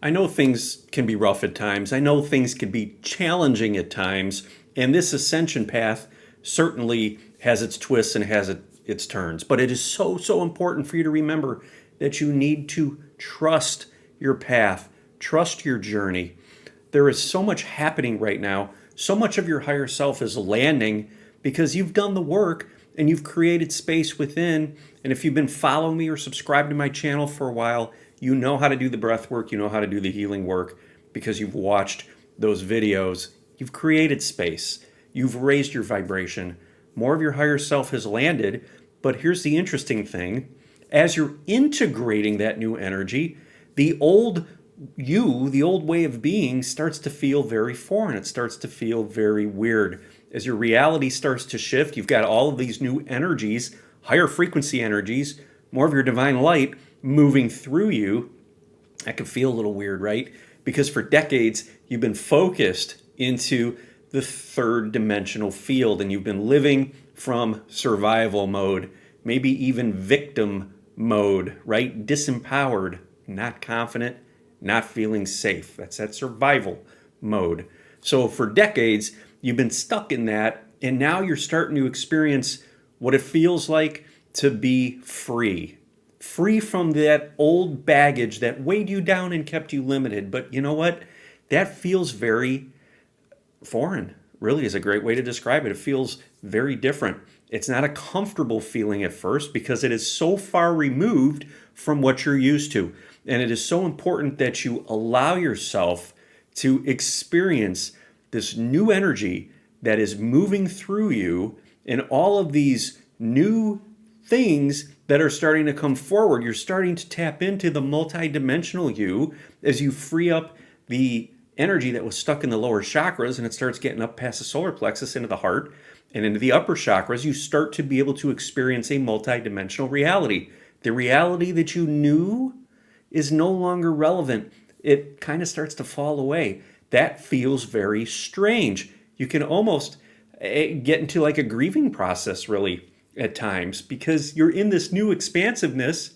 I know things can be rough at times. I know things can be challenging at times. And this ascension path certainly has its twists and has its turns. But it is so, so important for you to remember that you need to trust your path, trust your journey. There is so much happening right now. So much of your higher self is landing because you've done the work and you've created space within. And if you've been following me or subscribed to my channel for a while, you know how to do the breath work, you know how to do the healing work because you've watched those videos. You've created space. You've raised your vibration. More of your higher self has landed. But here's the interesting thing. As you're integrating that new energy, the old you, the old way of being, starts to feel very foreign. It starts to feel very weird. As your reality starts to shift, you've got all of these new energies, higher frequency energies, more of your divine light moving through you. That can feel a little weird, right? Because for decades, you've been focused into the third dimensional field and you've been living from survival mode, maybe even victim mode, right? Disempowered, not confident, not feeling safe. That's that survival mode. So for decades, you've been stuck in that, and now you're starting to experience what it feels like to be free. Free from that old baggage that weighed you down and kept you limited. But you know what? That feels very foreign, really is a great way to describe it. It feels very different. It's not a comfortable feeling at first because it is so far removed from what you're used to. And it is so important that you allow yourself to experience this new energy that is moving through you and all of these new things that are starting to come forward. You're starting to tap into the multidimensional you as you free up the energy that was stuck in the lower chakras and it starts getting up past the solar plexus into the heart and into the upper chakras. You start to be able to experience a multidimensional reality. The reality that you knew is no longer relevant. It kind of starts to fall away. That feels very strange. You can almost get into like a grieving process really at times because you're in this new expansiveness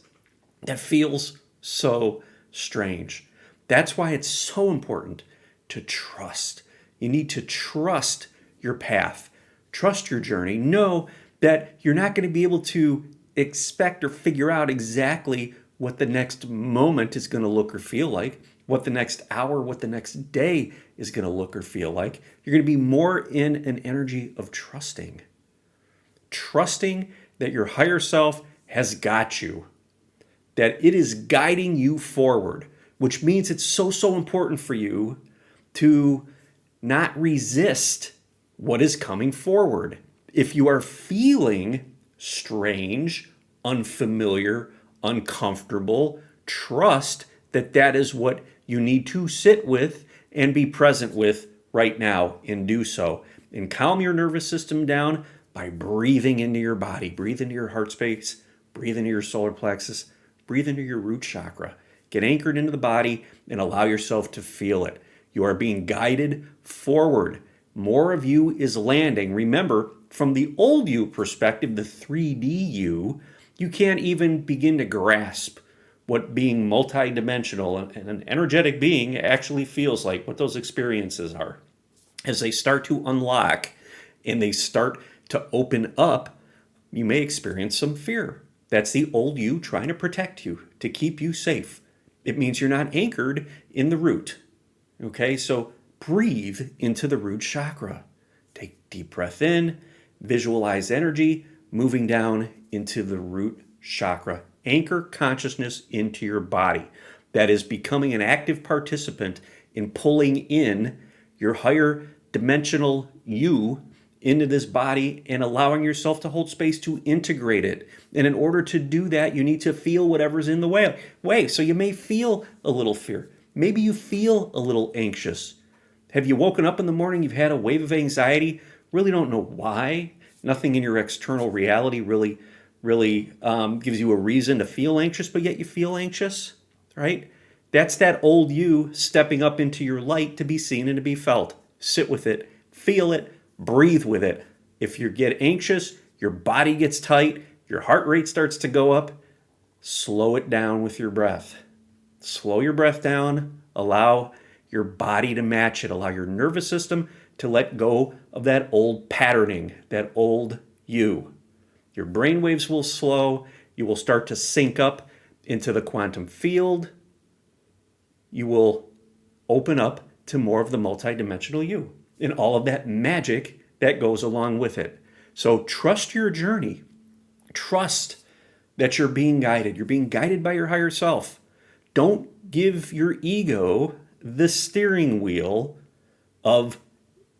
that feels so strange. That's why it's so important to trust. You need to trust your path, trust your journey. Know that you're not going to be able to expect or figure out exactly what the next moment is going to look or feel like, what the next hour, what the next day is going to look or feel like. You're going to be more in an energy of trusting. Trusting that your higher self has got you, that it is guiding you forward, which means it's so, so important for you to not resist what is coming forward. If you are feeling strange, unfamiliar, uncomfortable, trust that that is what you need to sit with and be present with right now and do so. And calm your nervous system down by breathing into your body. Breathe into your heart space, breathe into your solar plexus, breathe into your root chakra. Get anchored into the body and allow yourself to feel it. You are being guided forward. More of you is landing. Remember, from the old you perspective, the 3D you, you can't even begin to grasp what being multidimensional and an energetic being actually feels like, what those experiences are. As they start to unlock and they start to open up, you may experience some fear. That's the old you trying to protect you, to keep you safe. It means you're not anchored in the root. Okay, so breathe into the root chakra. Take a deep breath in, visualize energy moving down into the root chakra. Anchor consciousness into your body. That is becoming an active participant in pulling in your higher dimensional you into this body and allowing yourself to hold space to integrate it. And in order to do that, you need to feel whatever's in the way. So you may feel a little fear. Maybe you feel a little anxious. Have you woken up in the morning, you've had a wave of anxiety, really don't know why? Nothing in your external reality really gives you a reason to feel anxious, but yet you feel anxious, right? That's that old you stepping up into your light to be seen and to be felt. Sit with it, feel it, breathe with it. If you get anxious, your body gets tight, your heart rate starts to go up, slow it down with your breath. Slow your breath down. Allow your body to match it. Allow your nervous system to let go of that old patterning, that old you. Your brain waves will slow. You will start to sync up into the quantum field. You will open up to more of the multidimensional you and all of that magic that goes along with it. So trust your journey. Trust that you're being guided. You're being guided by your higher self. Don't give your ego the steering wheel of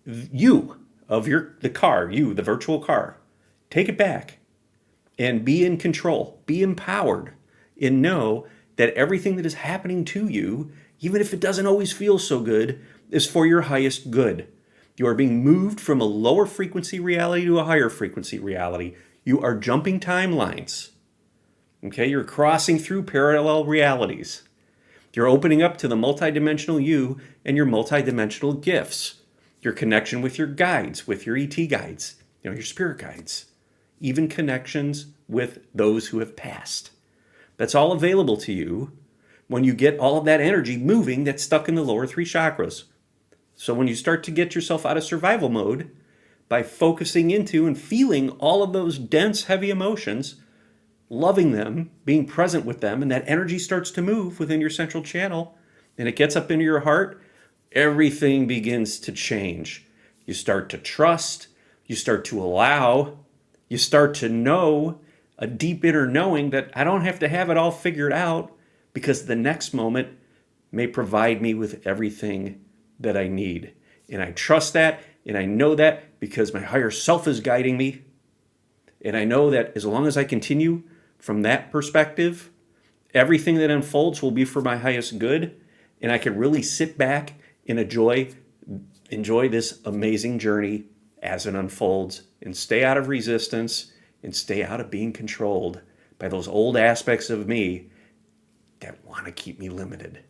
you, of the car, you, the virtual car. Take it back and be in control. Be empowered and know that everything that is happening to you, even if it doesn't always feel so good, is for your highest good. You are being moved from a lower frequency reality to a higher frequency reality. You are jumping timelines. Okay, you're crossing through parallel realities. You're opening up to the multidimensional you and your multidimensional gifts. Your connection with your guides, with your ET guides, your spirit guides. Even connections with those who have passed. That's all available to you when you get all of that energy moving that's stuck in the lower three chakras. So when you start to get yourself out of survival mode by focusing into and feeling all of those dense, heavy emotions, loving them, being present with them, and that energy starts to move within your central channel, and it gets up into your heart, everything begins to change. You start to trust, you start to allow, you start to know, a deep inner knowing that I don't have to have it all figured out because the next moment may provide me with everything that I need. And I trust that, and I know that because my higher self is guiding me. And I know that as long as I continue from that perspective, everything that unfolds will be for my highest good, and I can really sit back and enjoy this amazing journey as it unfolds and stay out of resistance and stay out of being controlled by those old aspects of me that want to keep me limited.